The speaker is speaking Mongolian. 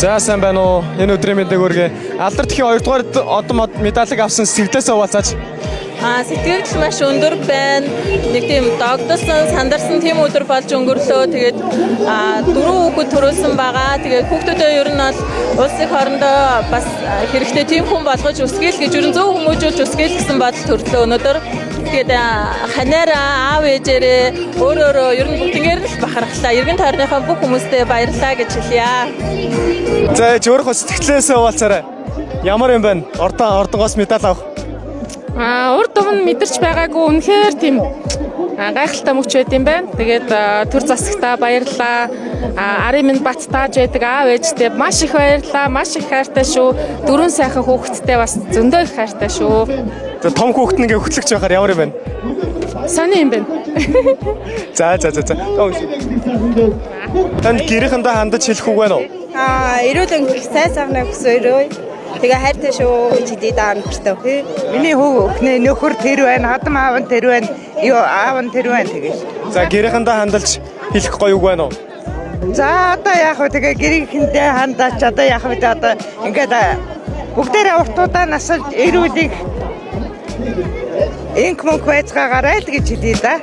За сайн байна уу? Энэ өдрийн мэндийг хүргэе. Алдар тхийн 2 дугаар одон медалийг авсан сэтгэлээсээ хуваалцаач. Сэтгэл маш өндөр байна. Нэг тийм догдсон, сандарсан тийм өдөр болж өнгөрлөө. Тэгээд 4 хүүхэд төрүүлсэн байгаа. Тэгээд хүүхдүүдээ ер нь бол улсын хоорондоо бас хэрэгтэй тийм хүн болгож өсгөөл гэж ер нь зөв хүмүүжүүлж өсгөөл гэсэн бодол төрлөө өнөөдөр. Тэгээд ханаараа аав ээжээрээ өөрөө ер нь бүгднгээр л бахархлаа. Иргэн тойрныхаа бүх хүмүүстээ баярлалаа гэж хэлье. За өөрийнхөө сэтгэлээсээ хуваалцаарай. Ямар юм бэ? Ордонгоос медаль авах. Урд өмнө мэдэрч байгаагүй үнэхээр тийм гайхалтай мөч байд юм байна. Тэгээд төр засагтаа баярлалаа. Арын минь бат тааж байдаг аав ээжтэй маш их баярлалаа. Маш их хайртай шүү. 4 сайхан хүүхэдтэй бас зөндөө их хайртай шүү. За том хүүхэд нэгэ хөтлөгч байхаар ямар юм бэ? Сони юм байна. За. Танд гэрээхэндээ хандаж хэлэх үг байна уу? Эрүүл өнгөрөх сайн сайхнаа хүсээрөө. Тэгээ хайртай шүү гэж хэлээд амттай. Миний хөвгний нөхөр тэр байна, хадам аав нь тэр байна, аав нь тэр байна тэгэж. За гэрээхэндээ хандалж хэлэх гоё үг байна уу? За одоо яах вэ? Тэгээ гэрээхэндээ хандаач одоо яах вэ? Одоо ингээд бүгдээрээ уртуудаа насалж эрүүлэх инк мөнх байцгаагаарай л гэж хэлээ да.